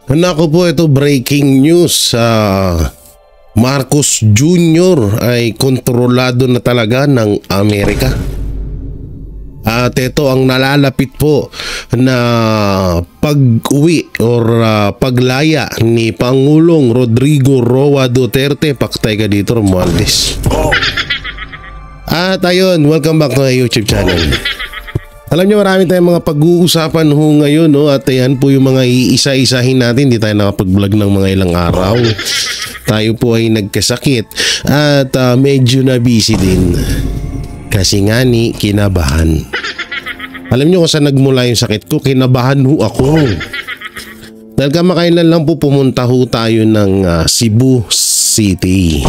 Nako po, ito breaking news. Marcos Jr. ay kontrolado na talaga ng Amerika. At ito ang nalalapit po na pag-uwi or paglaya ni Pangulong Rodrigo Roa Duterte. Paktay ka dito, Romualdez. At ayun, welcome back to my YouTube channel. Alam niyo, marami tayong mga pag-uusapan ngayon, no? At ayan po yung mga iisa-isahin natin. Hindi tayo nakapag-vlog ng mga ilang araw. Tayo po ay nagkasakit at medyo na busy din. Kasi nga ni kinabahan. Alam niyo kung saan nagmula yung sakit ko? Kinabahan ako. Dahil kamakailan lang po pumunta tayo ng Cebu City.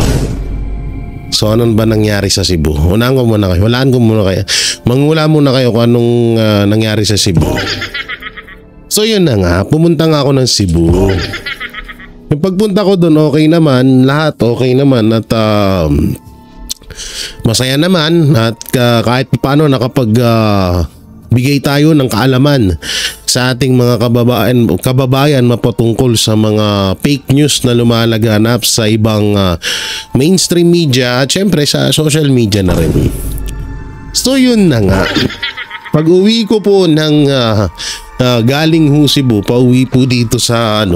So ano ba nangyari sa Cebu? Hulaan ko muna kayo. Mangula muna kayo kung anong nangyari sa Cebu. So yun na nga, pumunta nga ako ng Cebu. Yung pagpunta ko doon, okay naman, lahat okay naman at masaya naman at kahit paano bigay tayo ng kaalaman sa ating mga kababayan mapatungkol sa mga fake news na lumalaganap sa ibang mainstream media at syempre sa social media na rin. So yun na nga. Pag uwi ko po ng galing Cebu, pauwi po dito sa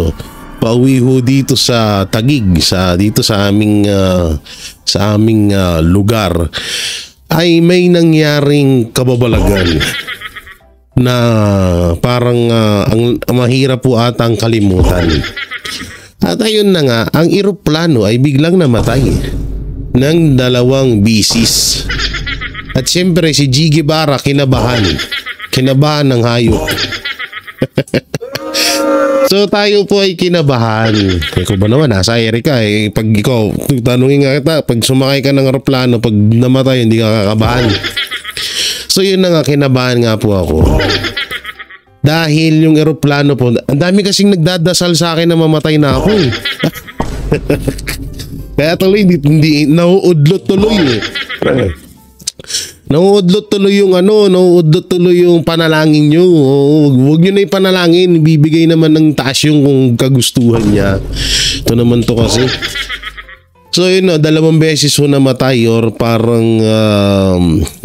pauwi ho dito sa Taguig, dito sa aming lugar, ay may nangyaring kababalagan na parang ang mahirap po atang kalimutan. At ayun na nga, ang eroplano ay biglang namatay ng 2 bisis. At siyempre si G. Guevara kinabahan ng hayop. So tayo po ay kinabahan. Ikaw ba naman, nasa Erika eh. Pag ikaw, tanungin nga kita, pag sumakay ka ng eroplano, pag namatay, hindi ka kakabahan. So yun na nga, kinabahan nga po ako. Dahil yung eroplano po, ang dami kasing nagdadasal sa akin na mamatay na ako eh. Kaya tuloy, hindi nauudlot tuloy eh. Nauudlot tuloy yung panalangin nyo. Huwag nyo na ipanalangin, bibigay naman ng taas yung kung kagustuhan niya. Ito naman to kasi. So yun, 2 beses ho namatay or parang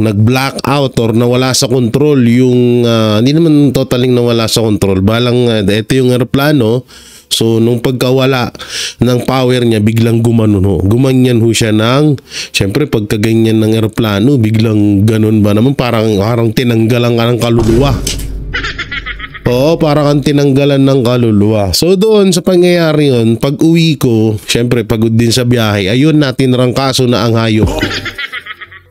nag-blackout or nawala sa control yung, hindi naman totaling nawala sa control. Balang, ito yung aeroplano. So nung pagkawala ng power niya, biglang gumanyan ho siya ng, syempre pagkaganyan ng aeroplano, biglang ganun ba naman, parang tinanggalan ka ng kaluluwa. Oo, parang ang tinanggalan ng kaluluwa. So doon sa pangyayari yun, pag uwi ko, syempre pagod din sa biyahe, ayun na, tinrangkaso na ang hayop.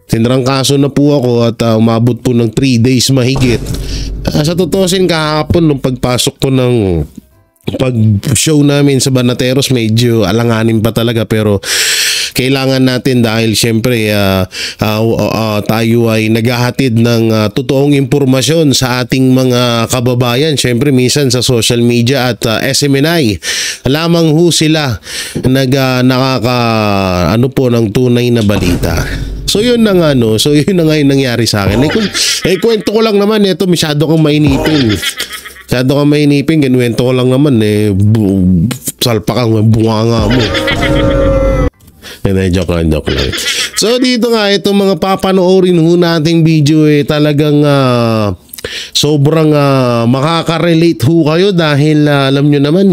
Tinrangkaso na po ako at umabot po ng 3 days mahigit. Sa tutusin, kahapon nung pagpasok ko ng pag-show namin sa Banateros, medyo alanganin pa talaga, pero kailangan natin dahil syempre tayo ay naghahatid ng totoong impormasyon sa ating mga kababayan. Syempre minsan sa social media at SMNI lamang ho sila ng tunay na balita. So yun na nga yung nangyari sa akin. Kwento ko lang naman, ito masyado kang mainipin. Kinuwento ko lang naman salpa kang bunganga mo. Joke lang. So dito nga, itong mga papanoorin ho nating video talagang sobrang makaka-relate ho kayo dahil alam nyo naman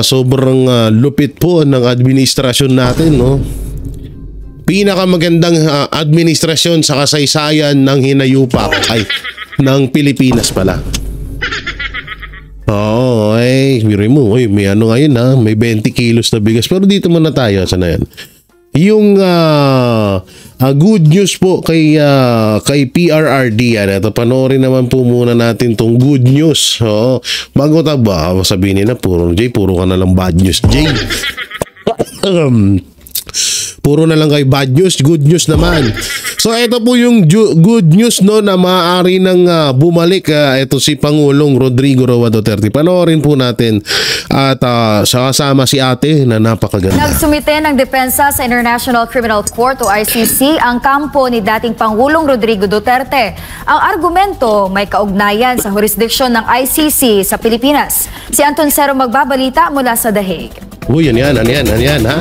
sobrang lupit po ng administrasyon natin, no? Pinakamagandang administrasyon sa kasaysayan ng hinayupak ng Pilipinas pala. Oo, biro mo, may ngayon may 20 kilos na bigas. Pero dito muna tayo, sana yan. Yung good news po kay PRRD yan. Ito, panoorin naman po muna natin tong good news. Oo, bago ba sabihin nila, puro ka na lang bad news, Jay. Puro na lang kayo bad news, good news naman. So ito po yung good news no na maaari nang bumalik ito si Pangulong Rodrigo Roa Duterte. Panoorin po natin at kasama si ate na napakaganda. Nagsumite ng depensa sa International Criminal Court o ICC ang kampo ni dating Pangulong Rodrigo Duterte. Ang argumento may kaugnayan sa jurisdiksyon ng ICC sa Pilipinas. Si Anton Cero magbabalita mula sa The Hague. Uy, yan ha?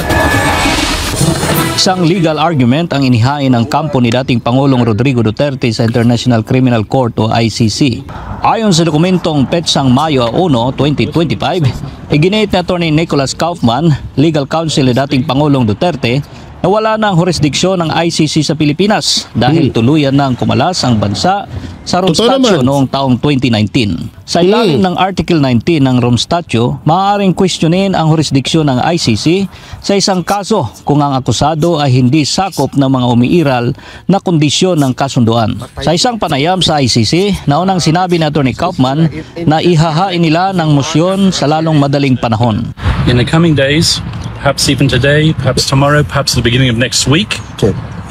Isang legal argument ang inihain ng kampo ni dating Pangulong Rodrigo Duterte sa International Criminal Court o ICC. Ayon sa dokumentong petsang Mayo 1, 2025, iginit ni Atty. Nicholas Kaufman, legal counsel ni dating Pangulong Duterte, na wala na ang jurisdiksyon ng ICC sa Pilipinas dahil tuluyan na ang kumalas ang bansa sa Rome Statute noong taong 2019. Sa ilalim ng Article 19 ng Rome Statute, maaaring questionin ang jurisdiksyon ng ICC sa isang kaso kung ang akusado ay hindi sakop ng mga umiiral na kondisyon ng kasunduan. Sa isang panayam sa ICC, naunang sinabi ni Atty. Kaufman na ihahain nila ng mosyon sa lalong madaling panahon. In the coming days, perhaps even today, perhaps tomorrow, perhaps the beginning of next week,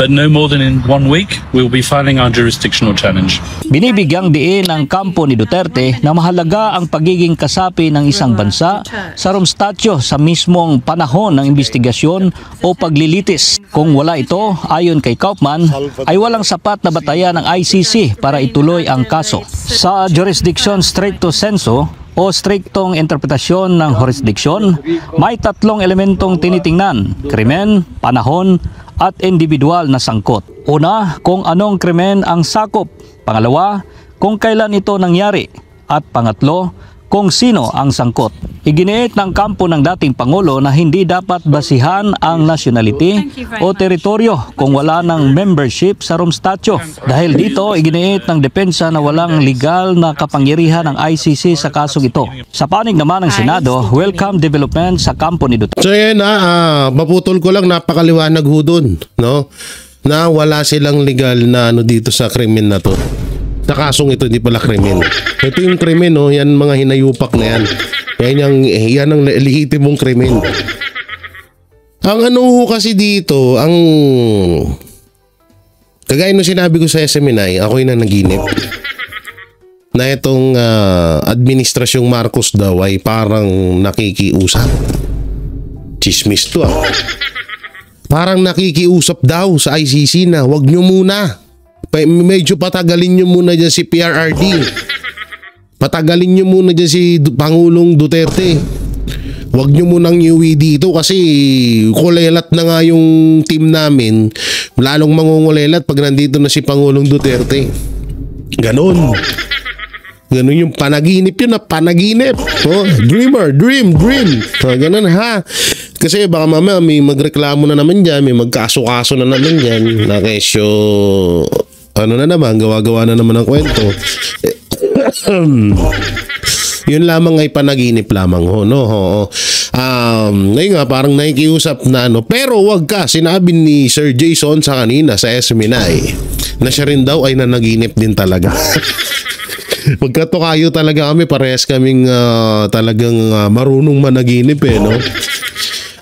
but no more than in 1 week, we will be filing our jurisdictional challenge. Binibigyang diin ng kampo ni Duterte na mahalaga ang pagiging kasapi ng isang bansa sa Rome Statute sa mismong panahon ng investigasyon o paglilitis. Kung wala ito, ayon kay Kaufman, ay walang sapat na batayan ng ICC para ituloy ang kaso. Sa jurisdiction stricto sensu, o striktong interpretasyon ng jurisdiksyon, may tatlong elementong tinitingnan: krimen, panahon, at individual na sangkot. Una, kung anong krimen ang sakop. Pangalawa, kung kailan ito nangyari. At pangatlo, kung sino ang sangkot. Iginiit ng kampo ng dating Pangulo na hindi dapat basihan ang nationality o teritoryo kung wala ng membership sa Rome Statute. Dahil dito, iginiit ng depensa na walang legal na kapangyarihan ng ICC sa kasong ito. Sa panig naman ng Senado, welcome development sa kampo ni Duterte. So yan maputol ko lang, napakaliwanag ho dun, no? Na wala silang legal na dito sa krimen na to. Sa kasong ito, hindi pala krimen. Ito yung krimen, no? Yan mga hinayupak na yan. Yan ang lehitimong krimen. Ang ano ho kasi dito, ang kagaya nung sinabi ko sa SMNI, ako'y nanaginip na itong administrasyong Marcos daw ay parang nakikiusap. Chismis to Parang nakikiusap daw sa ICC na wag nyo muna. Medyo patagalin nyo muna dyan si PRRD. Patagalin nyo muna dyan si Pangulong Duterte. Huwag nyo munang iuwi dito kasi kulelat na nga yung team namin. Lalong mangungulelat pag nandito na si Pangulong Duterte. Ganon yung panaginip yun na panaginip. Dream. Ganon ha. Kasi baka mamaya may magreklamo na naman dyan, may magkaso-kaso na naman dyan. Na kesyo, ano na naman, gawa-gawa na naman ang kwento. Yun lamang ay panaginip lamang ho, no? Ngayon nga, parang nakikiusap na pero wag ka, sinabi ni Sir Jason sa kanina sa SMNI na siya rin daw ay nanaginip din talaga. Magkatukayo talaga kami, parehas kaming talagang marunong managinip no?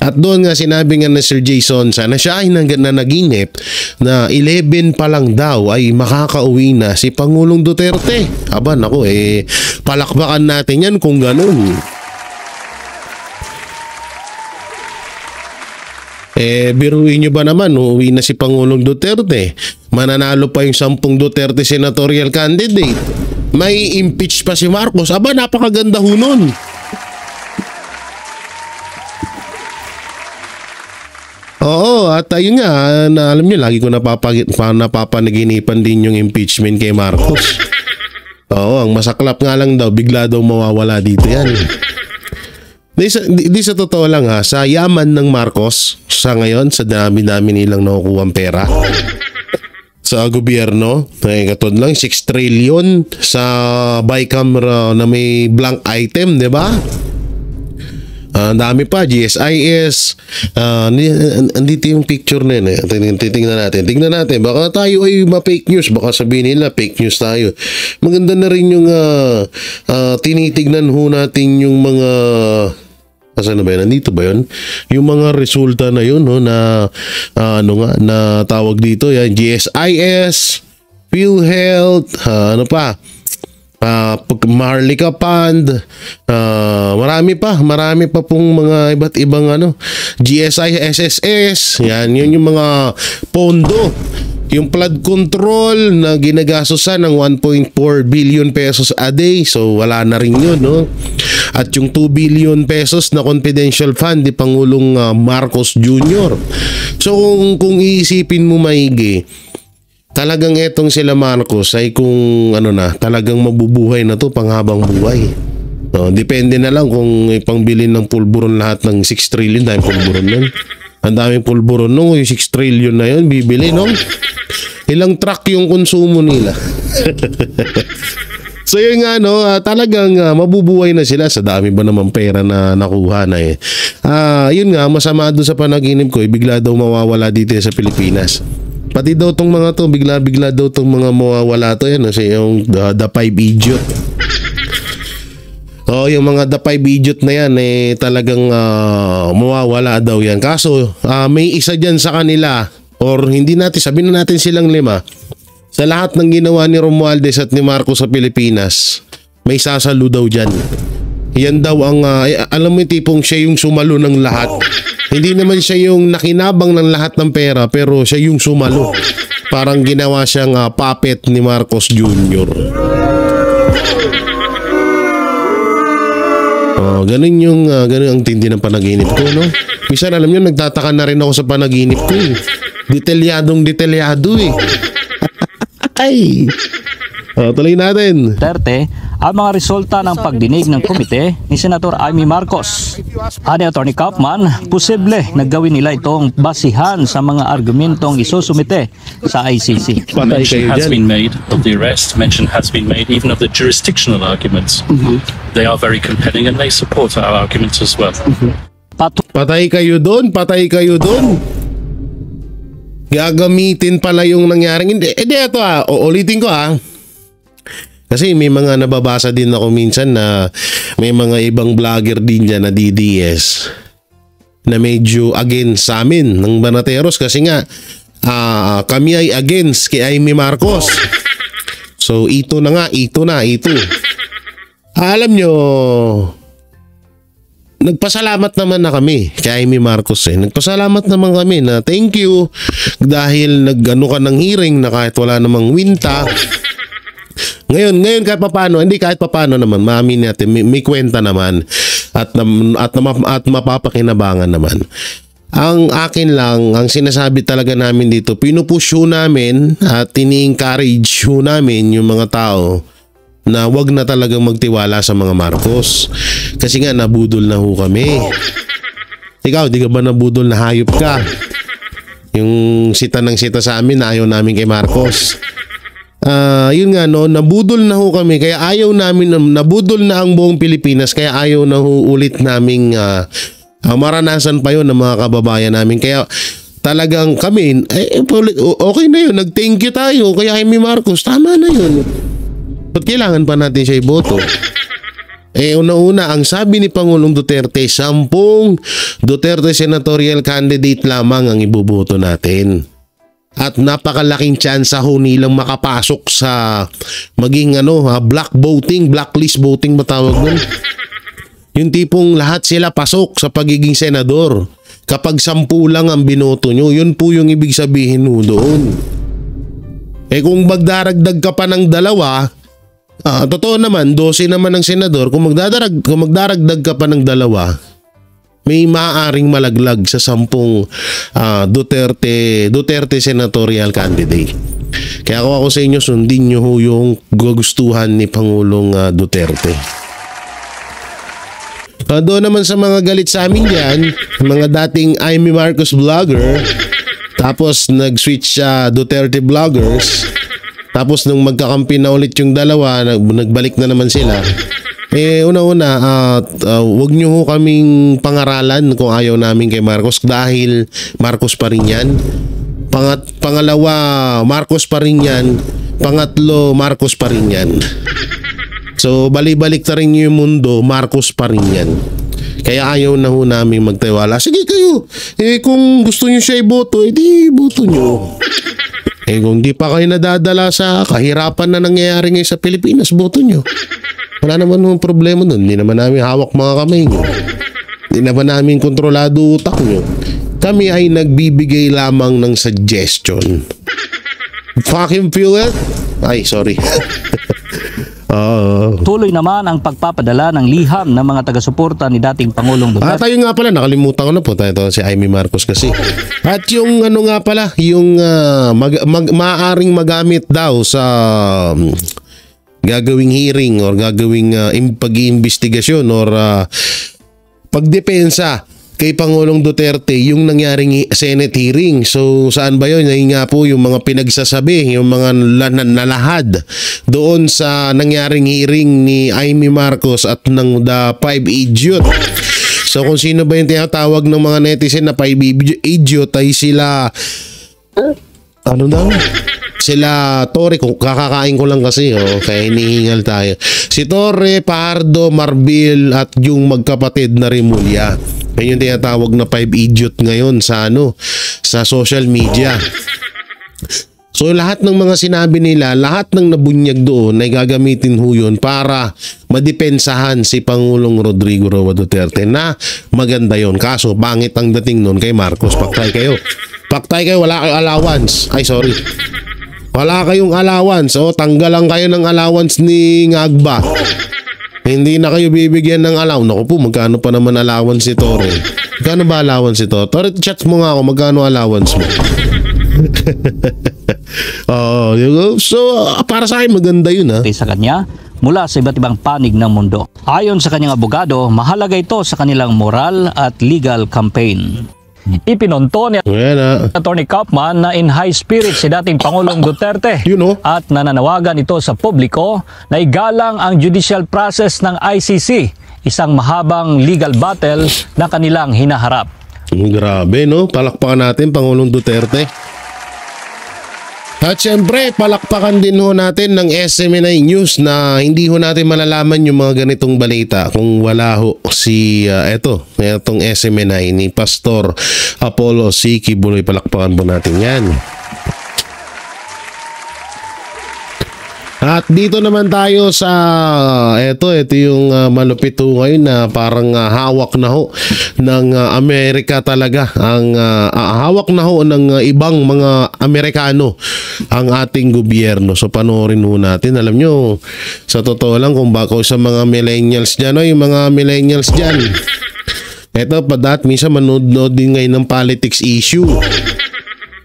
At doon nga sinabi nga na Sir Jason na siya ay nanaginip na 11 pa lang daw ay makakauwi na si Pangulong Duterte. Aba naku palakpakan natin yan kung ganun. Biruin nyo ba naman, uuwi na si Pangulong Duterte. Mananalo pa yung 10 Duterte senatorial candidate. May impeach pa si Marcos. Aba, napakaganda ho nun. Oo, at ayun nga, na alam nyo, lagi ko napapanaginipan din yung impeachment kay Marcos. Oo, ang masaklap nga lang daw, bigla daw mawawala dito yan. Di sa totoo lang sa yaman ng Marcos, sa ngayon, sa dami-dami nilang nakukuha pera sa gobyerno, katulad lang 6 trillion sa bicameral na may blank item, di ba? Ang dami pa, GSIS, andito yung picture na yun tingnan natin, baka tayo ay ma-fake news, baka sabihin nila fake news tayo. Maganda na rin yung tinitignan ho natin yung mga Asan na ba yun? Nandito ba yun? Yung mga resulta na yun, no, na na tawag dito, yan, GSIS, PhilHealth, ano pa, Maharlika Fund, marami pa pong mga iba't ibang GSI, SSS, yan, yun yung mga pondo. Yung flood control na ginagastosan ng 1.4 billion pesos a day, so wala na rin yun, no? At yung 2 billion pesos na confidential fund ni Pangulong Marcos Jr. So kung iisipin mo maigi, talagang etong sila Marcos ay kung talagang mabubuhay na to panghabang buhay. So, depende na lang kung ipangbilin ng pulburon lahat ng 6 trillion dahil pulburon nun. Ang daming pulburon nung yung 6 trillion na yun bibili, no? Ilang truck yung konsumo nila. So yun nga, talagang mabubuhay na sila sa dami ba naman pera na nakuha na eh. Yun nga, masama doon sa panaginip ko, bigla daw mawawala dito sa Pilipinas. Pati daw tong mga to, bigla daw tong mga mawawala to yan, kasi yung the 5 idiot. Yung mga the 5 idiot na yan talagang mawawala daw yan. Kaso may isa dyan sa kanila, or hindi natin, sabihin na natin silang 5. Sa lahat ng ginawa ni Romualdez at ni Marcos sa Pilipinas, may sasalo daw dyan. Yan daw ang, alam mo yung tipong siya yung sumalo ng lahat. Hindi naman siya yung nakinabang ng lahat ng pera, pero siya yung sumalo. Parang ginawa siyang puppet ni Marcos Jr. Ganun ang tindi ng panaginip ko, no? Minsan alam nyo, nagtataka na rin ako sa panaginip ko eh. Detalyado eh. Ay! Tuloy natin. Duterte ang mga resulta ng pagdinig ng komite ni Senator Amy Marcos. Ani Attorney Kaufman, posible na gawin nila itong basihan sa mga argumentong isusumite sa ICC. Mention has been made of the arrest, mention has been made even of the jurisdictional arguments. They are very compelling and they support our arguments as well. Patay kayo doon. Gagamitin pala yung nangyaring hindi. Ito uulitin ko Kasi may mga nababasa din ako minsan na may mga ibang vlogger din dyan na DDS na medyo against sa amin ng Banateros kasi nga kami ay against kay Amy Marcos. So ito na. Alam nyo, nagpasalamat naman na kami kay Amy Marcos Nagpasalamat naman kami na thank you dahil nag-ano ka ng hearing na kahit wala namang winta. Ngayon kahit papano naman, maamin natin, may kwenta naman at mapapakinabangan naman. Ang akin lang, ang sinasabi talaga namin dito, pinupush namin at ini-encourage namin yung mga tao na wag na talagang magtiwala sa mga Marcos. Kasi nga nabudol na kami. Ikaw, di ka ba nabudol na hayop ka? Yung sita sa amin na ayaw namin kay Marcos. Yun nga nabudol na kami kaya ayaw namin, nabudol na ang buong Pilipinas kaya ayaw na ulit naming maranasan pa yun ng mga kababayan namin. Kaya talagang kami, okay na yun, nag-thank you tayo kaya Amy Marcos, tama na yun. Ba't kailangan pa natin siya iboto? Una-una, ang sabi ni Pangulong Duterte, 10 Duterte senatorial candidate lamang ang iboboto natin. At napakalaking tsansa nilang makapasok sa maging blacklist voting matawag nun. Yung tipong lahat sila pasok sa pagiging senador. Kapag 10 lang ang binoto nyo, yun po yung ibig sabihin doon. Kung magdaragdag ka pa ng 2, totoo naman, 12 naman ang senador. Kung magdaragdag ka pa ng 2, may maaaring malaglag sa 10 Duterte senatorial candidate. Kaya ako sa inyo, sundin nyo yung gugustuhan ni Pangulong Duterte. Doon naman sa mga galit sa amin dyan, mga dating Amy Marcos vlogger, tapos nag-switch sa Duterte vloggers, tapos nung magkakampi na ulit yung dalawa, nagbalik na naman sila. Una-una, wag nyo kaming pangaralan kung ayaw namin kay Marcos dahil Marcos pa rin yan. Pangalawa, Marcos pa rin yan. Pangatlo, Marcos pa rin yan. So, balik-balik na rin yung mundo, Marcos pa rin yan. Kaya ayaw na ho namin magtiwala. Sige kayo, kung gusto nyo siya iboto, edi boto nyo. Kung di pa kayo nadadala sa kahirapan na nangyayari ngayon sa Pilipinas, boto nyo. Wala naman yung problema nun. Hindi naman namin hawak mga kamay nyo. Hindi naman namin kontrolado utak nyo. Kami ay nagbibigay lamang ng suggestion. Fucking feel it? Ay, sorry. Tuloy naman ang pagpapadala ng liham ng mga taga-suporta ni dating Pangulong Duterte. Tayo nga pala, nakalimutan ko na po tayo si Amy Marcos kasi. At yung ano nga pala, yung maaaring magamit daw sa gagawing hearing or gagawing pag-iimbestigasyon or pagdepensa kay Pangulong Duterte yung nangyaring Senate hearing. So saan ba yun? Yung nga po yung mga pinagsasabi, yung mga nalahad doon sa nangyaring hearing ni Amy Marcos at ng The 5 Idiot. So kung sino ba yung tinatawag ng mga netizen na 5 Idiot ay sila ano daw? Sila Torre, kung kakakain ko lang kasi kaya hinihingal tayo. Si Torre, Pardo, Marbil at yung magkapatid na Remulla. Yan yung tinatawag na 5 Idiot ngayon sa sa social media. So lahat ng mga sinabi nila, lahat ng nabunyag doon ay gagamitin ho yun para madepensahan si Pangulong Rodrigo Roa Duterte na maganda yon. Kaso pangit ang dating nun kay Marcos. Paktay kayo. Paktay kayo, wala kayong allowance. Ay sorry. Wala kayong allowance. Tanggalan kayo ng allowance ni Ngagba. Hindi na kayo bibigyan ng allowance. Naku po, magkano pa naman allowance si Torre? Magkano ba allowance si Torre? Torre, chat mo nga ako, magkano allowance mo? So, para sa akin maganda yun ha. Sa kanya mula sa iba't ibang panig ng mundo. Ayon sa kanyang abogado, mahalaga ito sa kanilang moral at legal campaign. Ipinonto ni Attorney Kaufman na in high spirit si dating Pangulong Duterte at nananawagan ito sa publiko na igalang ang judicial process ng ICC, isang mahabang legal battle na kanilang hinaharap. Grabe palakpakan natin Pangulong Duterte. At syempre, palakpakan din ho natin ng SMNI News na hindi ho natin malalaman yung mga ganitong balita kung wala ho si itong SMNI ni Pastor Apollo C. Kibuloy. Palakpakan po natin yan. At dito naman tayo sa ito yung malupit ho ngayon na parang hawak na ho ng Amerika talaga. Ang hawak na ho ng ibang mga Amerikano ang ating gobyerno. So panoorin ho natin. Alam nyo, sa totoo lang kung bako sa mga millennials dyan, yung mga millennials dyan, ito minsan manood din ngayon ng politics issue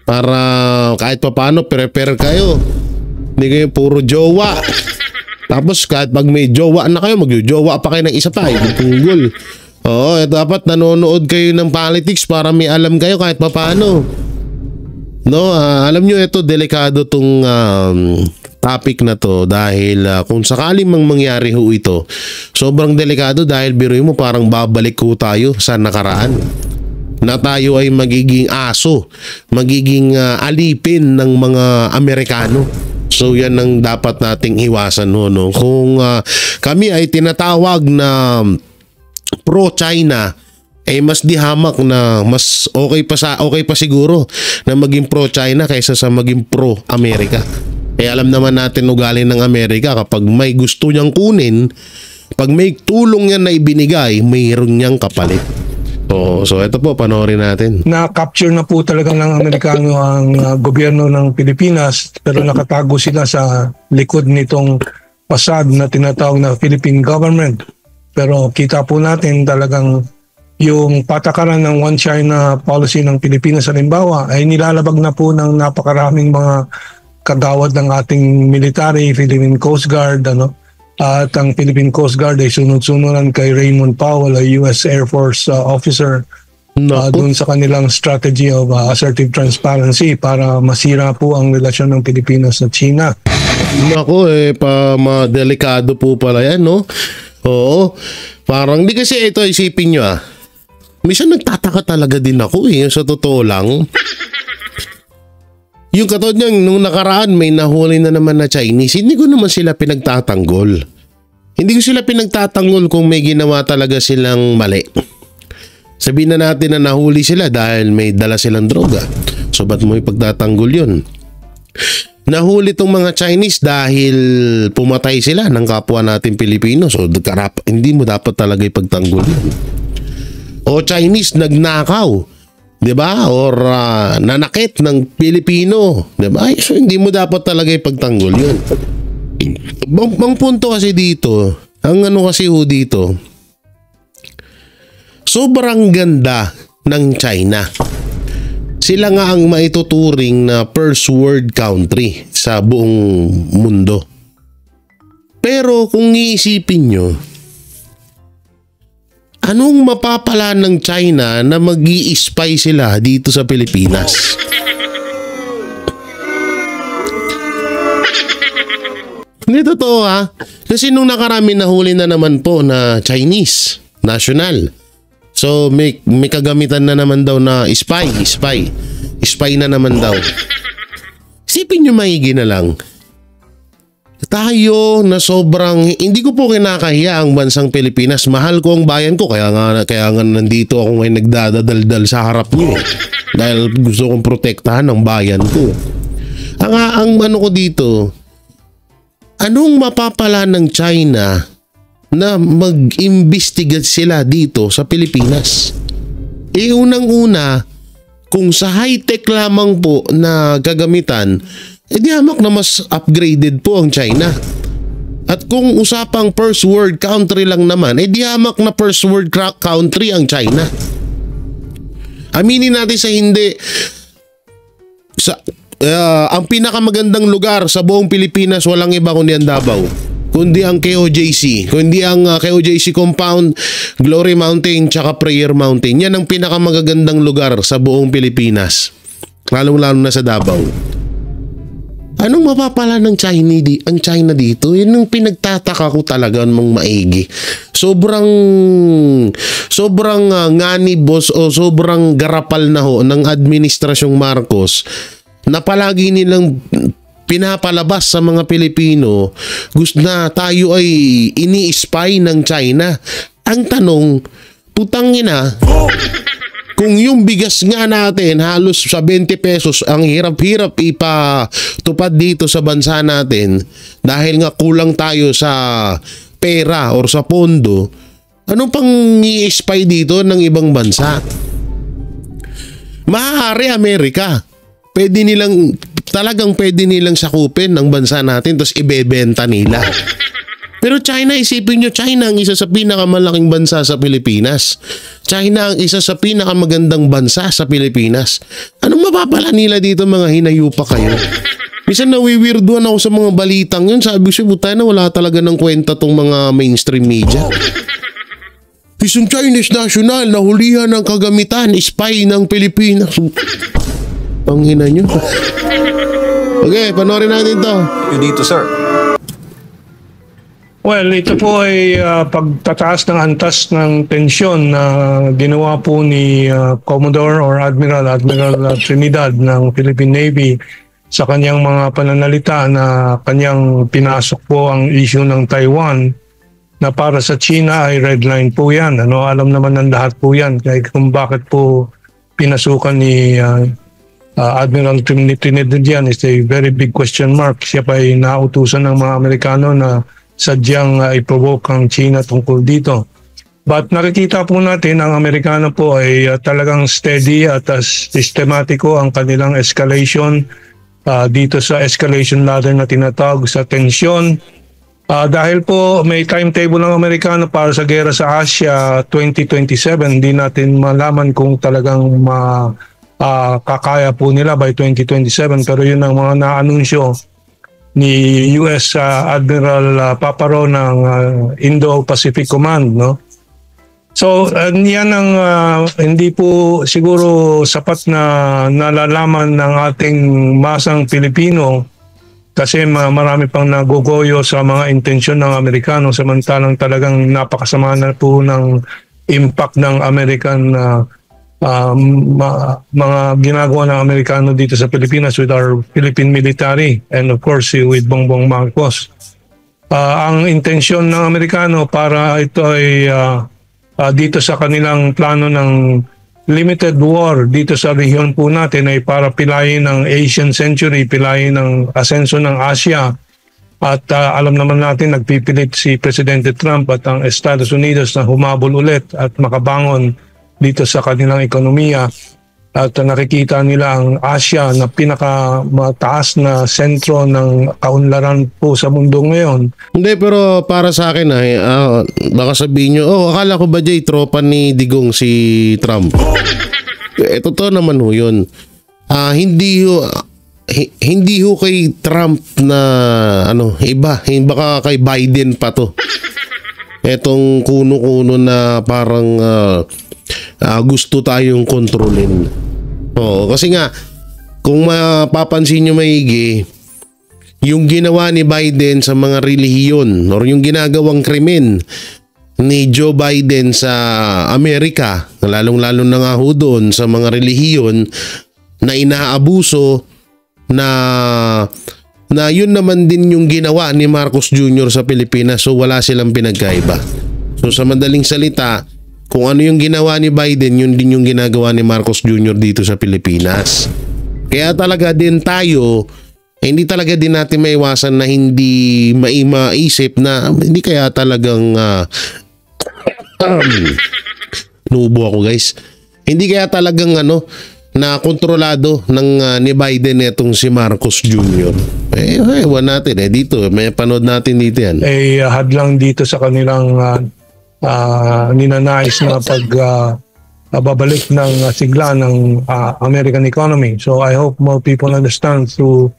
para kahit pa paano prepare kayo. Hindi kayo puro jowa. Tapos kahit pag may jowa na kayo, magjojowa pa kayo ng isa pa. Tunggol. Dapat nanonood kayo ng politics para may alam kayo kahit pa paano. Alam nyo, ito delikado tong topic na to dahil kung sakaling mangyari ho ito, sobrang delikado dahil biruin mo parang babalik ho tayo sa nakaraan. Na tayo ay magiging aso, magiging alipin ng mga Amerikano. So yan ang dapat nating iwasan Kung kami ay tinatawag na pro-China, mas dihamak na mas okay pa siguro na maging pro-China kaysa sa maging pro-Amerika. Alam naman natin ugali ng Amerika, kapag may gusto niyang kunin, pag may tulong yan na ibinigay, mayroon niyang kapalit. So ito po, panoorin natin. Na-capture na po talaga ng Amerikano ang gobyerno ng Pilipinas, pero nakatago sila sa likod nitong pasad na tinatawag na Philippine government. Pero kita po natin talagang yung patakaran ng One China policy ng Pilipinas halimbawa ay nilalabag na po ng napakaraming mga kagawad ng ating military, Philippine Coast Guard, at ang Philippine Coast Guard ay sunod-sunuran kay Raymond Powell, a US Air Force officer, doon sa kanilang strategy of assertive transparency para masira po ang relasyon ng Pilipinas at China. Naku, delikado po pala yan, Oo. Parang di kasi ito, isipin nyo minsan nagtataka talaga din ako sa totoo lang. Yung katod niya, nung nakaraan may nahuli na naman na Chinese, hindi ko naman sila pinagtatanggol. Hindi ko sila pinagtatanggol kung may ginawa talaga silang mali. Sabihin na natin na nahuli sila dahil may dala silang droga. So ba't mo ipagtatanggol yun? Nahuli tong mga Chinese dahil pumatay sila ng kapwa natin Pilipino. So hindi mo dapat talaga ipagtanggol yun. O Chinese nagnakaw, 'di ba? Or nanakit ng Pilipino, 'di ba? So hindi mo dapat talaga ipagtanggol yun. Bang punto kasi dito, ang ano kasi dito, sobrang ganda ng China. Sila nga ang maituturing na first world country sa buong mundo. Pero kung iisipin nyo, anong mapapala ng China na mag-i-spy sila dito sa Pilipinas? Hindi totoo ha. Kasi nung nakarami nahuli na naman po na Chinese national. So may kagamitan na naman daw na spy na naman daw. Isipin nyo maigi na lang. Tayo na sobrang, hindi ko po kinakahiya ang bansang Pilipinas. Mahal ko ang bayan ko, kaya nga nandito ako ngayon nagdadaldal sa harap niyo. Dahil gusto kong protektahan ang bayan ko. Ang ano ko dito, anong mapapala ng China na mag-imbestiga sila dito sa Pilipinas? Unang-una, kung sa high-tech lamang po na gagamitan, di hamak na mas upgraded po ang China. At kung usapang first world country lang naman, di hamak na first world country ang China. Aminin natin sa hindi, ang pinakamagandang lugar sa buong Pilipinas, walang iba kundi ang Davao, kundi ang KOJC, kundi ang KOJC compound, Glory Mountain, tsaka Prayer Mountain. Yan ang pinakamagagandang lugar sa buong Pilipinas, lalong-lalo na sa Davao. Anong mapapala ng China dito? Yun ang pinagtataka ko talaga mong maigi. Sobrang nganibos o sobrang garapal na ho ng administrasyong Marcos na palagi nilang pinapalabas sa mga Pilipino gusto na tayo ay ini-spy ng China. Ang tanong, putang ina, kung yung bigas nga natin halos sa 20 pesos, ang hirap-hirap ipatupad dito sa bansa natin dahil nga kulang tayo sa pera or sa pondo, ano pang i-spy dito ng ibang bansa? Maaari Amerika. Talagang pwede nilang sakupin ng bansa natin tapos ibebenta nila. Pero China, isipin nyo, China ang isa sa pinakamalaking bansa sa Pilipinas. China ang isa sa pinakamagandang bansa sa Pilipinas. Anong mapapala nila dito, mga hinayupa kayo? Minsan nawiwirduan ako sa mga balitang yun. Sabi ko, buta na wala talaga ng kwenta tong mga mainstream media. Isang Chinese national nahulihan ng kagamitan, spy ng Pilipinas. Panghina nyo. Okay, panoorin natin to. Dito, sir. Well, ito po ay pagtataas ng antas ng tensyon na ginawa po ni Commodore or Admiral Trinidad ng Philippine Navy sa kanyang mga pananalita na kanyang pinasok po ang issue ng Taiwan na para sa China ay red line po yan. Alam naman ng lahat po yan kung bakit po pinasukan ni Admiral Trinidad yan is a very big question mark. Siya pa ay nautusan ng mga Amerikano na sadyang i-provoke ang China tungkol dito. But nakikita po natin ang Amerikano po ay talagang steady at sistematiko ang kanilang escalation dito sa escalation ladder na tinatawag sa tensyon. Dahil po may timetable ng Amerikano para sa gera sa Asia 2027, hindi natin malaman kung talagang kakaya po nila by 2027, pero yun ang mga naanunsyo ni US Admiral Paparo ng Indo-Pacific Command, no? So yan ang hindi po siguro sapat na nalalaman ng ating masang Pilipino kasi marami pang nagogoyo sa mga intensyon ng Amerikano, samantalang talagang napakasama na po ng impact ng American mga ginagawa ng Amerikano dito sa Pilipinas with our Philippine military and of course with Bongbong Marcos. Ang intensyon ng Amerikano para ito ay dito sa kanilang plano ng limited war dito sa rehiyon po natin ay para pilayin ng Asian century, pilayin ng asenso ng Asia. At alam naman natin, nagpipilit si Presidente Trump at ang Estados Unidos na humabol ulit at makabangon dito sa kanilang ekonomiya. At nakikita nila ang Asia na pinakamataas na sentro ng kaunlaran po sa mundo ngayon. Hindi, pero para sa akin ay baka sabihin nyo, akala ko ba Jay, tropa ni Digong si Trump? Totoo naman ho yun. Hindi ho kay Trump na iba, baka kay Biden pa to. Etong kuno-kuno na parang gusto tayong kontrolin. Kasi nga kung mapapansin nyo maigi, yung ginawa ni Biden sa mga relihiyon or yung ginagawang krimen ni Joe Biden sa Amerika, lalong-lalo na nga ho doon sa mga relihiyon na inaabuso, na yun naman din yung ginawa ni Marcos Jr. sa Pilipinas. So wala silang pinagkaiba. So sa madaling salita, kung ano yung ginawa ni Biden, yun din yung ginagawa ni Marcos Jr. dito sa Pilipinas. Kaya talaga din tayo, hindi talaga din natin maiwasan na hindi maimaisip na hindi kaya talagang nubo ako guys. Hindi kaya talagang na kontrolado ng ni Biden itong si Marcos Jr. Ewan natin dito, may panood natin dito yan. Hadlang dito sa kanilang ninanais na babalik ng sigla ng American economy. So I hope more people understand through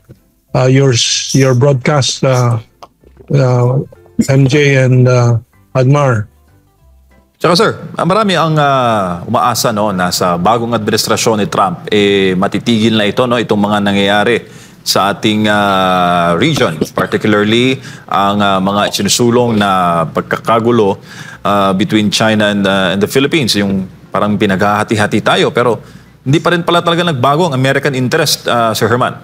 your broadcast, MJ and Admar. Tsaka sir, marami ang umaasa na sa bagong administrasyon ni Trump matitigil na ito itong mga nangyayari sa ating region, particularly ang mga sinusulong na pagkakagulo between China and the Philippines, yung parang pinaghahati-hati tayo pero hindi pa rin pala talaga nagbago ang American interest, Sir Herman.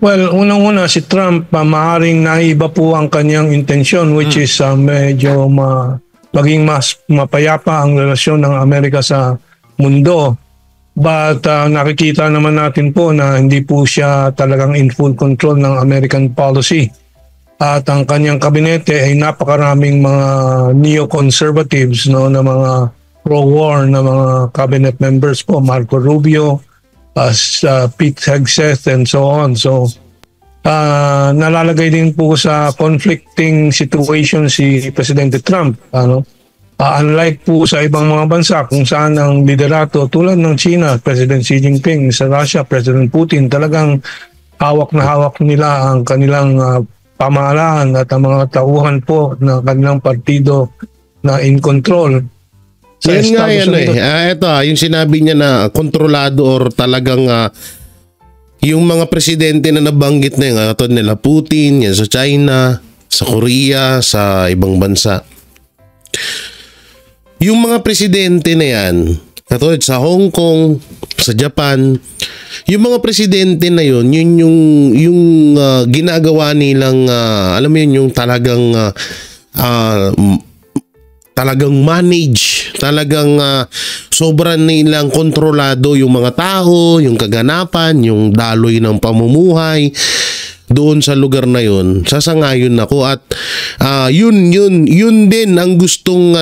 Well, unang-una si Trump, maaaring naiba po ang kanyang intensyon, which is medyo maging mas mapayapa ang relasyon ng Amerika sa mundo. But nakikita naman natin po na hindi po siya talagang in full control ng American policy. At ang kanyang kabinete ay napakaraming mga neoconservatives na mga pro-war na mga cabinet members po, Marco Rubio, Pete Hegseth and so on. So nalalagay din po sa conflicting situation si Presidente Trump. Unlike po sa ibang mga bansa kung saan ang liderato tulad ng China, President Xi Jinping, sa Russia, President Putin, talagang hawak na hawak nila ang kanilang pamahalaan at ang mga tauhan po ng kanilang partido na in control. Sa Yan nga Estados yan Unidos. Ito yung sinabi niya na kontrolado or talagang yung mga presidente na nabanggit na yun, katulad nila Putin, yan sa China, sa Korea, sa ibang bansa. Yung mga presidente na yan, katulad sa Hong Kong, sa Japan, yung mga presidente na yun, yung ginagawa nilang, alam mo yun, yung talagang manage, talagang sobrang nilang kontrolado yung mga tao, yung kaganapan, yung daloy ng pamumuhay doon sa lugar na yun. Sasangayon ako at yun din ang gustong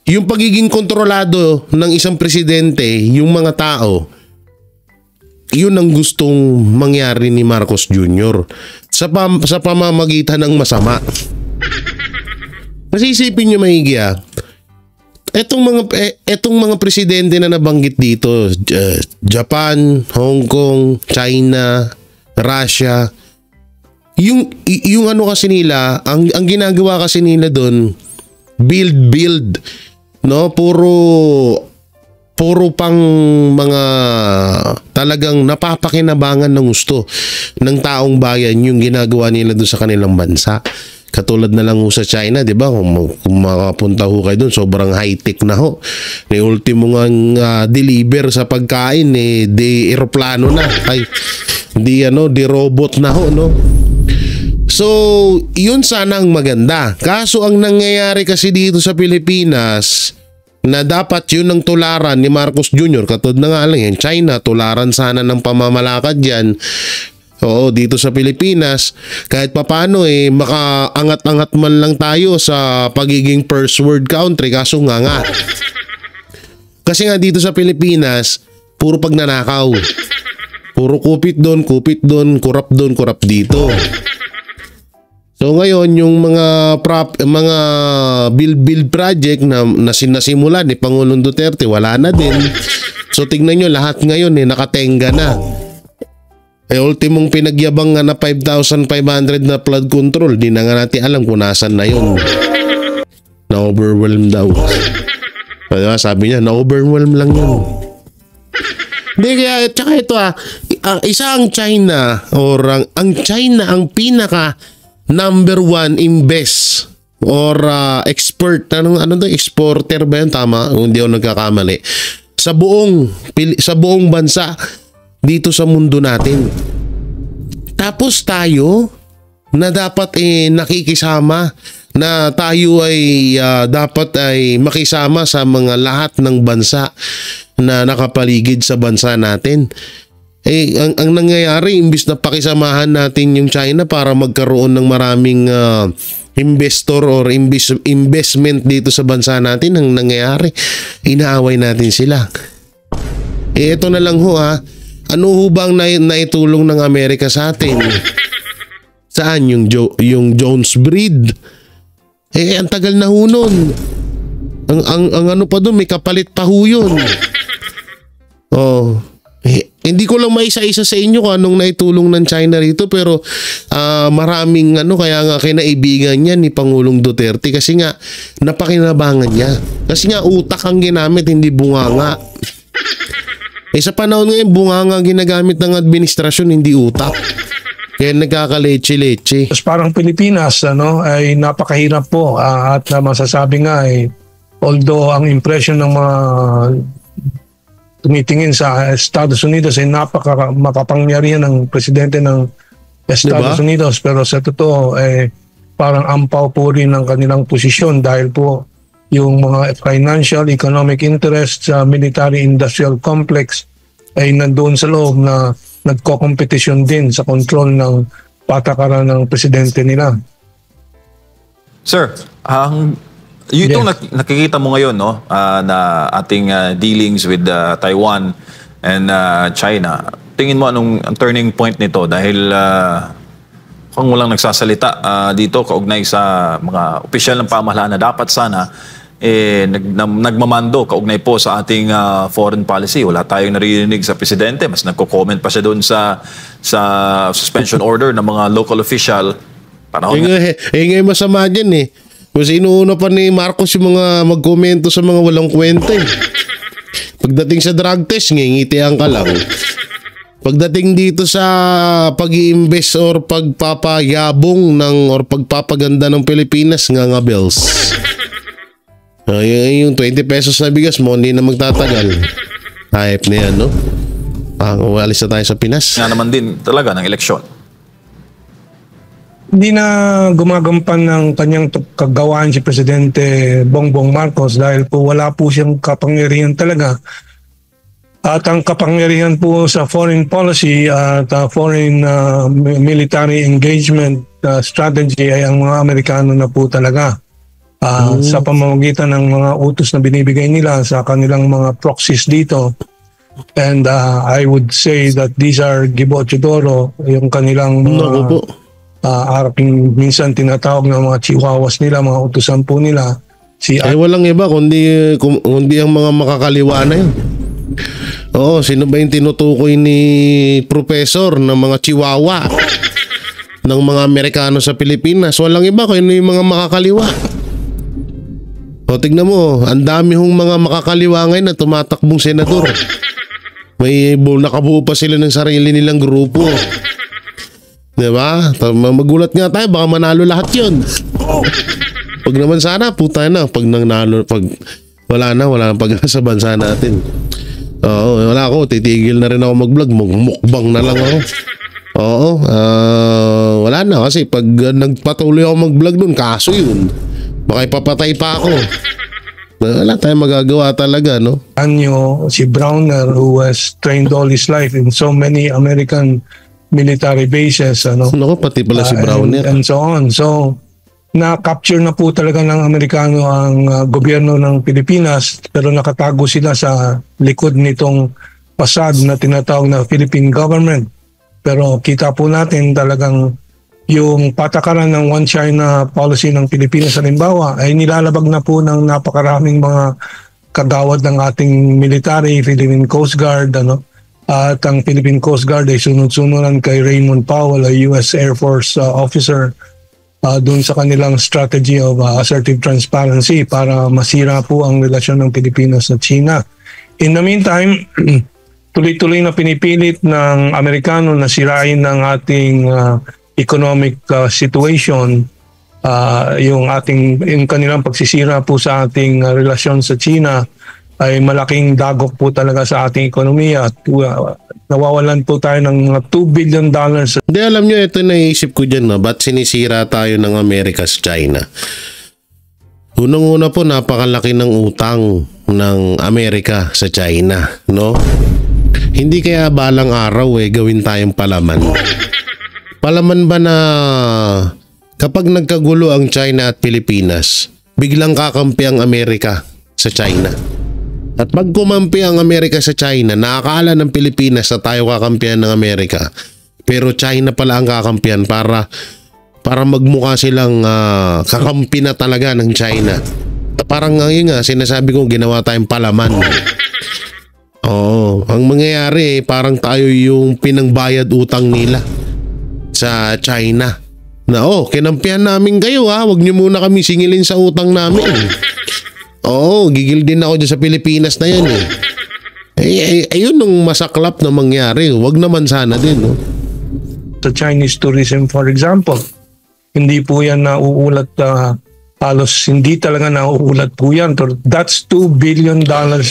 yung pagiging kontrolado ng isang presidente, yung mga tao, yun ang gustong mangyari ni Marcos Jr. sa pamamagitan ng masama. Kasi isipin nyo maigi etong mga presidente na nabanggit dito, Japan, Hong Kong, China, Russia, yung ano kasi nila, ang ginagawa kasi nila doon, build, no? Puro pang mga talagang napapakinabangan ng gusto ng taong bayan yung ginagawa nila doon sa kanilang bansa. Katulad na lang ho sa China, di ba? Kung makapunta ho kayo doon, sobrang high-tech na ho. May ultimo nga deliver sa pagkain, di aeroplano na. Di robot na ho, no? So, yun sana ang maganda. Kaso ang nangyayari kasi dito sa Pilipinas, na dapat yun ang tularan ni Marcos Jr. Katulad na nga lang yan, China, tularan sana ng pamamalakad yan. Oo, dito sa Pilipinas, kahit papano makaangat-angat man lang tayo sa pagiging first world country, kaso nga. Kasi nga dito sa Pilipinas, puro pagnanakaw. Puro kupit doon, kurap doon, kurap dito. So ngayon yung mga build project na nasimulan ni Pangulong Duterte, wala na din. So tignan nyo, lahat ngayon nakatenga na. Ultimong pinagyabang nga na 5,500 na flood control, di na nga natin alam kung nasan na yun. Na-overwhelm daw. Sabi niya, na-overwhelm lang yun. Hindi, kaya tsaka ito isa ang China, or ang China ang pinaka number 1 invest or export, exporter ba yun? Tama, hindi ako nagkakamali. Sa buong bansa dito sa mundo natin. Tapos tayo na dapat nakikisama, na tayo ay dapat ay makisama sa mga lahat ng bansa na nakapaligid sa bansa natin. Ang nangyayari, imbis na pakisamahan natin yung China para magkaroon ng maraming investor or investment dito sa bansa natin, ang nangyayari, inaaway natin sila. Ito na lang ho ano ho bang naitulong ng Amerika sa atin? Saan yung Jones Breed? Ang tagal na ho nun. Ang ano pa doon, may kapalit pa ho yun. Hindi ko lang maisa-isa sa inyo kung anong naitulong ng China rito, pero maraming kaya nga kinaibigan niya ni Pangulong Duterte kasi nga napakinabangan niya. Kasi nga utak ang ginamit, hindi bunganga. Sa panahon ngayon, bunganga ginagamit ng administrasyon, hindi utak. Kaya nagkakaleche-leche. Parang Pilipinas ay napakahirap po at masasabi nga although ang impression ng mga tumitingin sa Estados Unidos ay makapangyarihan ng presidente ng Estados Unidos, pero sa totoo parang ampaw po rin ng kanilang posisyon dahil po yung mga financial, economic interests sa military-industrial complex ay nandoon sa loob na nagko-competition din sa control ng patakaran ng presidente nila. Sir, itong nakikita mo ngayon na ating dealings with Taiwan and China, tingin mo anong turning point nito? Dahil kung walang nagsasalita dito kaugnay sa mga opisyal ng pamahalaan na dapat sana nagmamando kaugnay po sa ating foreign policy. Wala tayong naririnig sa presidente. Mas nagko-comment pa siya doon sa suspension order ng mga local official. Ngayon masama dyan Kasi inuuna pa ni Marcos yung mga magkomento sa mga walang kwenta Pagdating sa drug test, ngingitian ka lang. Pagdating dito sa pag-i-invest or pagpapayabong or pagpapaganda ng Pilipinas, nga bells. Yung 20 pesos na bigas mo, hindi na magtatagal. Hype na yan, walis na tayo sa Pinas. Nga naman din talaga ng eleksyon. Hindi na gumagampan ng kanyang kagawaan si Presidente Bongbong Marcos dahil po wala po siyang kapangyarihan talaga. At ang kapangyarihan po sa foreign policy at foreign military engagement strategy ay ang mga Amerikano na po talaga. Sa pamamagitan ng mga utos na binibigay nila sa kanilang mga proxies dito. And I would say that these are Gibo Chodoro, yung kanilang minsan tinatawag ng mga chihuahuas nila, mga utusan po nila. Walang iba kundi ang mga makakaliwa na yun. Oo, sino ba yung tinutukoy ni Professor ng mga chihuahua ng mga Amerikano sa Pilipinas? Walang iba kundi yung mga makakaliwa. Tignan mo, ang dami hong mga makakaliwa ngayon na tumatakbong senador. May nakabuo pa sila ng sarili nilang grupo. Diba? Magulat nga tayo, baka manalo lahat yun. Pag naman sana, puta na. Pag wala na pag-asa bansa natin. Wala ako, titigil na rin ako mag-vlog. Mukbang na lang ako. Oo, wala na kasi pag nagpatuloy ako mag-vlog doon, kaso yun. Baka ipapatay pa ako. Wala tayong magagawa talaga, no? Anyo, si Browner, who was trained all his life in so many American military bases, Naku, pati pala si Browner. and so on. So, na-capture na po talaga ng Amerikano ang gobyerno ng Pilipinas, pero nakatago sila sa likod nitong pasad na tinatawag na Philippine government. Pero kita po natin talagang yung patakaran ng One China policy ng Pilipinas halimbawa ay nilalabag na po ng napakaraming mga kagawad ng ating military, Philippine Coast Guard, at ang Philippine Coast Guard ay sunod-sunuran kay Raymond Powell, a US Air Force officer, doon sa kanilang strategy of assertive transparency para masira po ang relasyon ng Pilipinas at China. In the meantime, tuloy-tuloy na pinipilit ng Amerikano na sirain ng ating economic situation, yung kanilang pagsisira po sa ating relasyon sa China ay malaking dagok po talaga sa ating ekonomiya at nawawalan po tayo ng mga $2 billion. Hindi, alam nyo, ito naisip ko dyan, ba't sinisira tayo ng Amerika sa China? Unang-una po, napakalaki ng utang ng Amerika sa China, no? Hindi kaya balang araw gawin tayong palaman. Palaman ba na kapag nagkagulo ang China at Pilipinas, biglang kakampi ang Amerika sa China? At pag kumampi ang Amerika sa China, nakakala ng Pilipinas na tayo kakampihan ng Amerika. Pero China pala ang kakampihan para magmukha silang kakampi na talaga ng China. Parang ngayon sinasabi ko, ginawa tayong palaman. Oo, ang mangyayari parang tayo yung pinangbayad utang nila sa China. Na kinampihan namin kayo wag niyo muna kami singilin sa utang namin. Oo, gigil din ako dyan sa Pilipinas na yan ayun nung masaklap na mangyari. Wag naman sana din, no? Sa Chinese tourism, for example, hindi po yan nauulat, halos hindi talaga nauulat po yan. That's $2 billion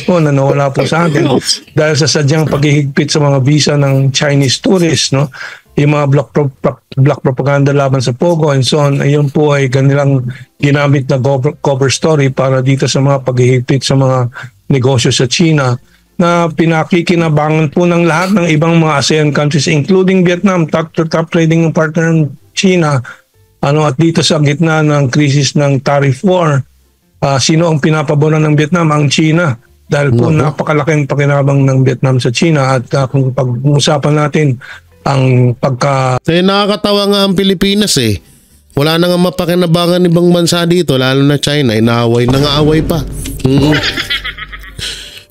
po na nawala po sa atin dahil sa sadyang paghihigpit sa mga visa ng Chinese tourists, no? Yung mga black propaganda laban sa Pogo and so on, ayun po ay kanilang ginamit na cover story para dito sa mga paghihigpit sa mga negosyo sa China na pinakikinabangan po ng lahat ng ibang mga ASEAN countries including Vietnam, top trading partner ng China. At dito sa gitna ng krisis ng tariff war, sino ang pinapaboran ng Vietnam? Ang China. Dahil po napakalaking pakinabang ng Vietnam sa China at kung pag-uusapan natin ang nakakatawa nga ang Pilipinas Wala na nga mapakinabangan ibang bansa dito, lalo na China. Nangaaway pa.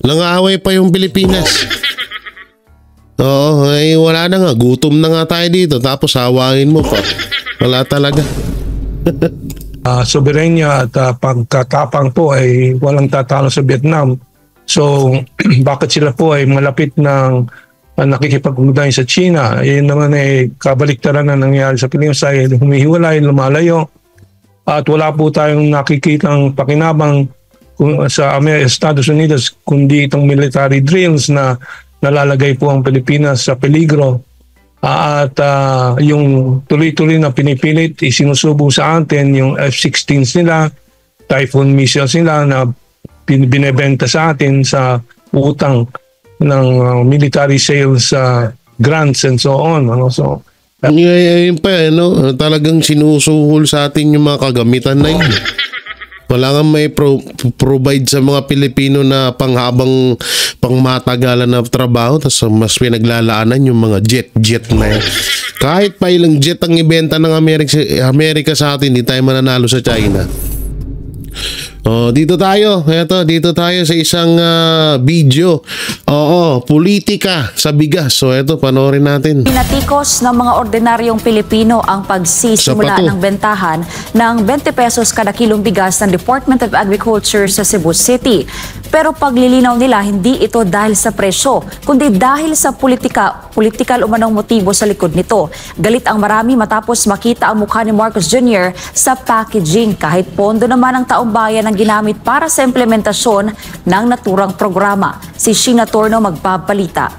Nangaaway pa yung Pilipinas. Oo, wala na nga. Gutom na nga tayo dito. Tapos hawain mo pa. Wala talaga. Soberenya at pagkatapang po ay walang tatalo sa Vietnam. So, bakit sila po ay malapit ng nakikipag-ugnayan sa China? Yun naman kabaliktaran na nangyari sa Pilipinas ay humihiwalay, lumalayo. At wala po tayong nakikitang pakinabang sa Estados Unidos kundi itong military drills na nalalagay po ang Pilipinas sa peligro. At yung tuloy-tuloy na pinipilit, isinusubo sa atin yung F-16s nila, Typhoon missiles nila na binebenta sa atin sa utang ng military sales grants and so on. So, yun pa talagang sinusuhol sa atin yung mga kagamitan na yun. Wala nga may provide sa mga Pilipino na pangmatagalan na trabaho, tapos mas pinaglalaanan yung mga jet na yan. Kahit pa ilang jet ang ibenta ng Amerika sa atin, hindi tayo mananalo sa China. Dito tayo sa isang video. Politika sa bigas. So ito, panoorin natin. Pinatikos ng mga ordinaryong Pilipino ang pagsisimula ng bentahan ng 20 pesos kada kilong bigas ng Department of Agriculture sa Cebu City. Pero paglilinaw nila, hindi ito dahil sa presyo, kundi dahil sa politikal umanong motibo sa likod nito. Galit ang marami matapos makita ang mukha ni Marcos Jr. sa packaging, kahit pondo naman ang taong bayan ang ginamit para sa implementasyon ng naturang programa. Si Sheena Torno magbabalita.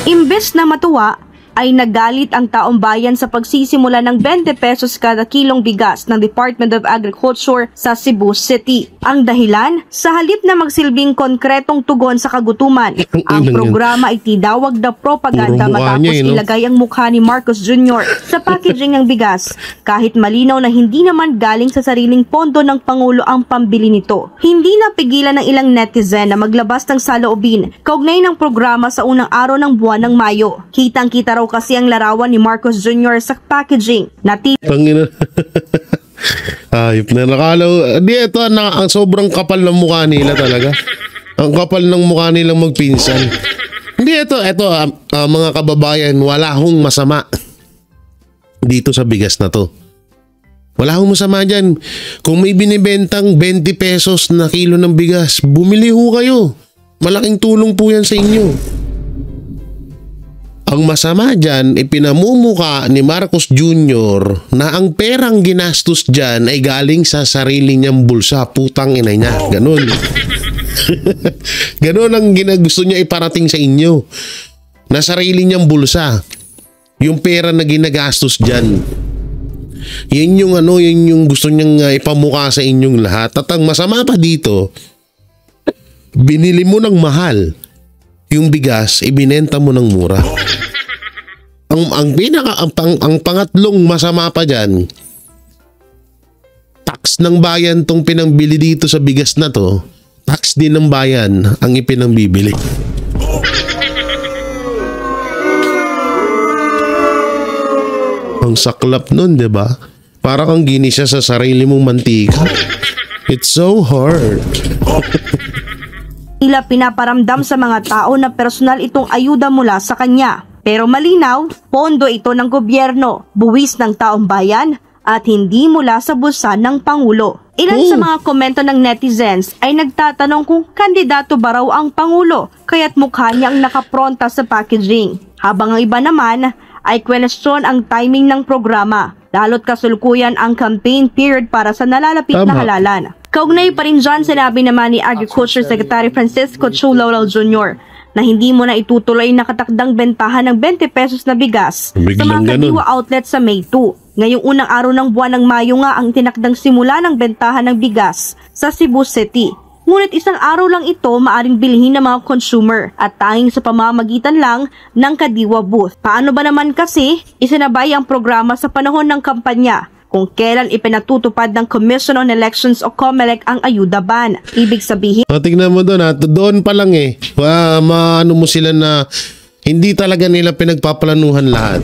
Imbes na matuwa, ay nagalit ang taong bayan sa pagsisimula ng 20 pesos kada kilong bigas ng Department of Agriculture sa Cebu City. Ang dahilan, sa halip na magsilbing konkretong tugon sa kagutuman, ang programa ay tinawag na propaganda matapos ilagay ang mukha ni Marcos Jr. sa packaging ng bigas, kahit malinaw na hindi naman galing sa sariling pondo ng Pangulo ang pambili nito. Hindi napigilan ng ilang netizen na maglabas ng saloobin kaugnay ng programa sa unang araw ng buwan ng Mayo. Kitang-kita kasi ang larawan ni Marcos Jr. sa packaging na Tangina. Ayop na nakalaw. Di ito ang sobrang kapal ng mukha nila talaga. Ang kapal ng mukha nilang magpinsan. Hindi ito mga kababayan, wala hong masama dito sa bigas na to. Wala hong masama dyan. Kung may binibentang 20 pesos na kilo ng bigas, bumili ho kayo. Malaking tulong po yan sa inyo. Ang masama dyan, ipinamumuka ni Marcos Jr. na ang perang ginastos dyan ay galing sa sarili niyang bulsa. Putang ina niya. Ganun. Ganun ang gusto niya iparating sa inyo. Na sarili niyang bulsa. Yung pera na ginagastos dyan. Yan yung gusto niyang ipamuka sa inyong lahat. At ang masama pa dito, binili mo ng mahal yung bigas, ibinenta mo ng mura. Ang pangatlong masama pa dyan, tax ng bayan tong pinangbili dito sa bigas na to, tax din ng bayan ang ipinangbibili. Ang saklap nun, diba? Parang kang ginisa sa sarili mong mantika. It's so hard. Nila pinaparamdam sa mga tao na personal itong ayuda mula sa kanya. Pero malinaw, pondo ito ng gobyerno, buwis ng taong bayan at hindi mula sa bulsa ng Pangulo. Ilan sa mga komento ng netizens ay nagtatanong kung kandidato ba raw ang Pangulo kaya't mukha niya ang nakapronta sa packaging. Habang ang iba naman ay question ang timing ng programa, lalo't kasalukuyan ang campaign period para sa nalalapit na halalan. Kaugnay pa rin dyan, sinabi naman ni Agriculture Secretary Francisco Chu Laurel Jr. na hindi mo na itutuloy nakatakdang bentahan ng 20 pesos na bigas sa mga kadiwa outlet sa May 2. Ngayong unang araw ng buwan ng Mayo nga ang tinakdang simula ng bentahan ng bigas sa Cebu City. Ngunit isang araw lang ito maaring bilhin ng mga consumer at tanging sa pamamagitan lang ng kadiwa booth. Paano ba naman kasi isinabay ang programa sa panahon ng kampanya kung kailan ipinatutupad ng Commission on Elections o COMELEC ang ayuda ban? Ibig sabihin, tingnan mo doon pa lang maano mo sila na hindi talaga nila pinagpaplanuhan lahat.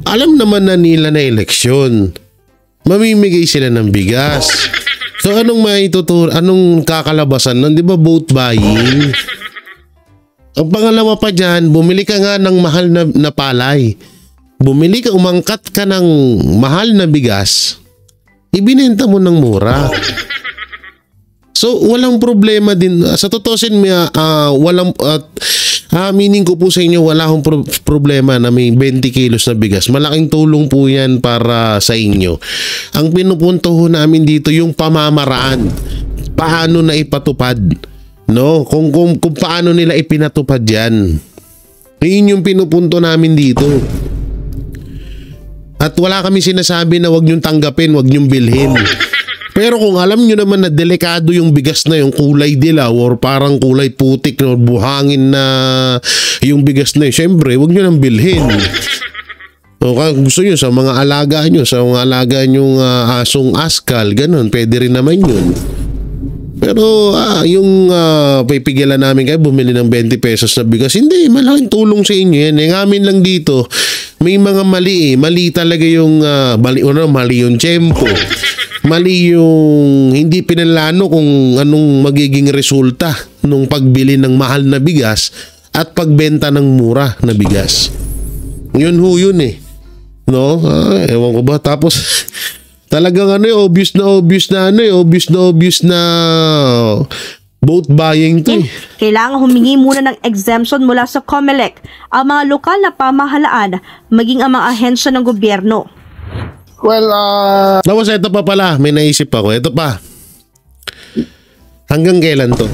Alam naman na nila na eleksyon. Mamimigay sila ng bigas. So anong kakalabasan nun? Di ba vote buying? Ang pangalawa pa dyan, bumili ka nga ng mahal na palay. Umangkat ka ng mahal na bigas, ibinenta mo ng mura. So, walang problema din. Sa tutusin, meaning ko po sa inyo, wala akong problema na may 20 kilos na bigas. Malaking tulong po yan para sa inyo. Ang pinupunto ho namin dito, yung pamamaraan. Paano na ipatupad? No? Kung paano nila ipinatupad yan. Yun yung pinupunto namin dito. At wala kami sinasabi na wag niyong tanggapin, wag niyong bilhin. Pero kung alam niyo naman na delikado yung bigas na yung kulay dilaw or parang kulay putik or buhangin na yung bigas na yun, syempre wag niyo nang bilhin. O gusto niyo sa mga alaga niyo, sa mga alaga niyong asong askal, ganun, pwede rin naman yun. Pero yung pipigilan namin kayo bumili ng 20 pesos na bigas, hindi, malaking tulong sa inyo yan. Yung amin lang dito, may mga mali talaga yung mali yung tempo. Mali yung hindi pinalano kung anong magiging resulta nung pagbili ng mahal na bigas at pagbenta ng mura na bigas. Yun no? Ewan ko ba, tapos talagang obvious na vote buying to. Kailangan humingi muna ng exemption mula sa COMELEC ang mga lokal na pamahalaan maging ang mga ahensya ng gobyerno. Well, tapos ito pa pala, may naisip ako. Ito pa. Hanggang kailan to?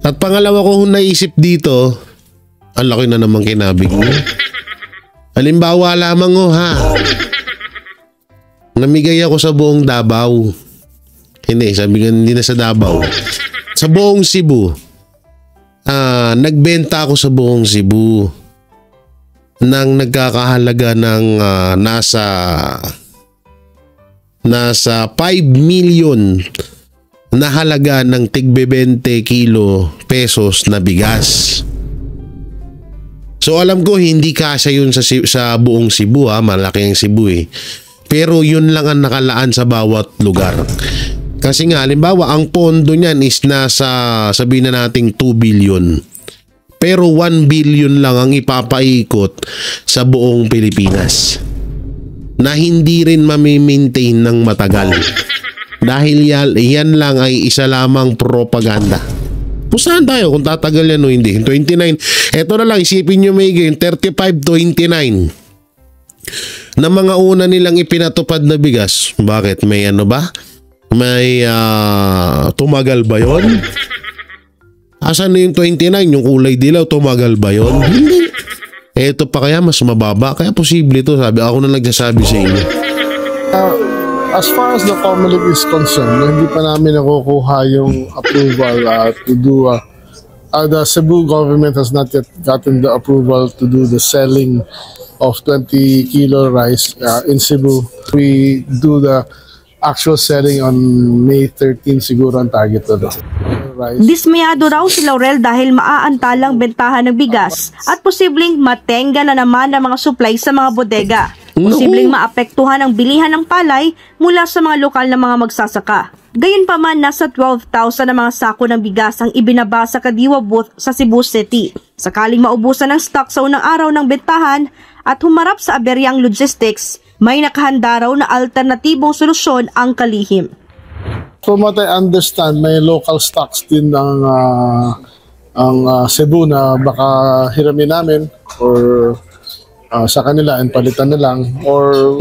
At pangalawa ko naisip dito, Ang laki na naman kinabig mo. Halimbawa lamang ha. Namigay ako sa buong Davao. Hindi, sabi nga hindi na sa Davao. Sa buong Cebu. Nagbenta ako sa buong Cebu nang nagkakahalaga ng nasa 5 million na halaga ng tigbe 20 kilo pesos na bigas. So alam ko hindi kasya yun sa buong Cebu malaki ang Cebu Pero yun lang ang nakalaan sa bawat lugar. Kasi nga, halimbawa, ang pondo niyan is nasa, sabihin na nating 2 billion. Pero 1 billion lang ang ipapaikot sa buong Pilipinas. Na hindi rin mamimaintain ng matagal. Dahil yan lang ay isa lamang propaganda. Pusahan tayo kung tatagal yan o hindi. 29, eto na lang, isipin nyo may 35-29. Na mga una nilang ipinatupad na bigas. Bakit? May ano ba? May tumagal ba yun? Asan na yung 29? Yung kulay dilaw, tumagal ba yun? Hindi. Eto pa kaya mas mababa. Kaya posible ito. Sabi, ako na nagsasabi sa inyo. As far as the COMELEC is concerned, hindi pa namin nakukuha yung approval to do the Cebu government has not yet gotten the approval to do the selling of 20 kilo rice in Cebu. We do the actual selling on May 13 siguro ang target na doon. Dismayado raw si Laurel dahil maaantalang bentahan ng bigas at posibleng matenga na naman ang mga supply sa mga bodega. Posibleng maapektuhan ang bilihan ng palay mula sa mga lokal na mga magsasaka. Gayunpaman, nasa 12,000 na mga sako ng bigas ang ibinaba sa Kadiwa booth sa Cebu City. Sakaling maubusan ng stock sa unang araw ng bentahan at humarap sa aberyang logistics, may nakahanda raw na alternatibong solusyon ang kalihim. From what I understand, may local stocks din ang Cebu na baka hiramin namin or sa kanila and palitan na lang, or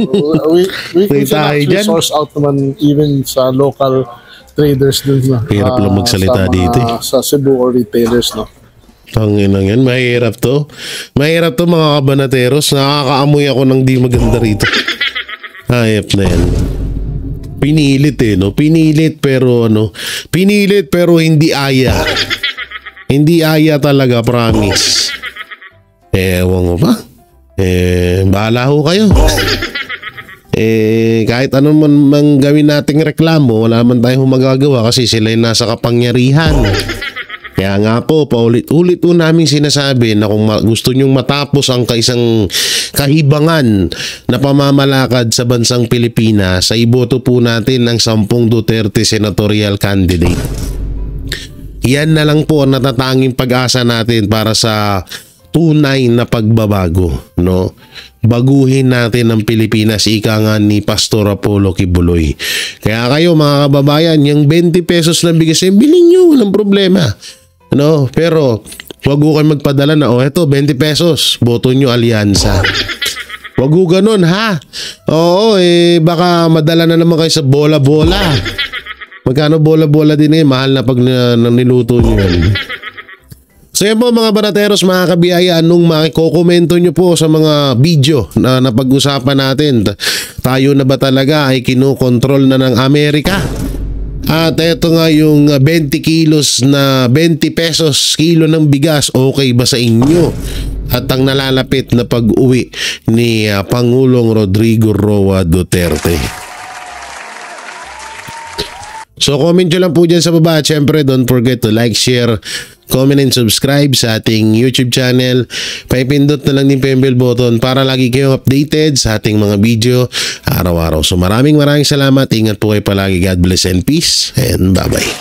we can actually source out naman even sa local traders din na. Hirap lang magsalita dito sa Cebu or retailers Tanginang yan, mahirap to. Mahirap to mga kabanateros. Nakakaamoy ako ng di maganda rito. Hayop na yan. Pinilit no? Pinilit pero hindi aya. Hindi aya talaga, promise. Ewan ko ba? Bahala ho kayo. Kahit anong man gawin nating reklamo, wala man tayong magagawa kasi sila yung nasa kapangyarihan. Kaya nga po, paulit-ulit po namin sinasabi na kung gusto nyong matapos ang isang kahibangan na pamamalakad sa bansang Pilipinas, ay iboto po natin ang 10 Duterte senatorial candidate. Yan na lang po ang natatanging pag-asa natin para sa tunay na pagbabago, no? Baguhin natin ang Pilipinas, ika nga ni Pastor Apollo Kibuloy. Kaya kayo mga kababayan, yung 20 pesos lang bigas, bilhin nyo, walang problema. No? Pero wag ko kayo magpadala na, eto 20 pesos, boto nyo alyansa. Wag ko ganun ha. Oo, baka madala na naman kayo sa bola-bola. Magkano bola-bola din mahal na pag niluto nyo yan. So yan po mga banateros, mga kabiyaya, anong makikokomento nyo po sa mga video na napag-usapan natin? Tayo na ba talaga ay kinokontrol na ng Amerika? At eto nga yung 20 kilos na 20 pesos kilo ng bigas, okay ba sa inyo? At ang nalalapit na pag-uwi ni Pangulong Rodrigo Roa Duterte. So comment nyo lang po dyan sa baba. At syempre, don't forget to like, share, comment and subscribe sa ating YouTube channel. Paipindot na lang din po yung bell button para lagi kayong updated sa ating mga video araw-araw. So maraming salamat. Ingat po kayo palagi. God bless and peace. And bye-bye.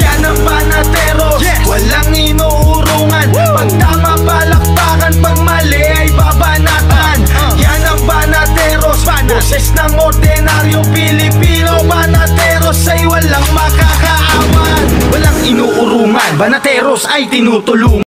Yan ang Banatero, walang inuurungan. Pag tama palakpakan, pag mali ay babanatan. Yan ang Banateros, boses ng ordinaryong Pilipino. Banateros ay walang makakaawan, walang inuurungan. Banateros ay tinutulungan.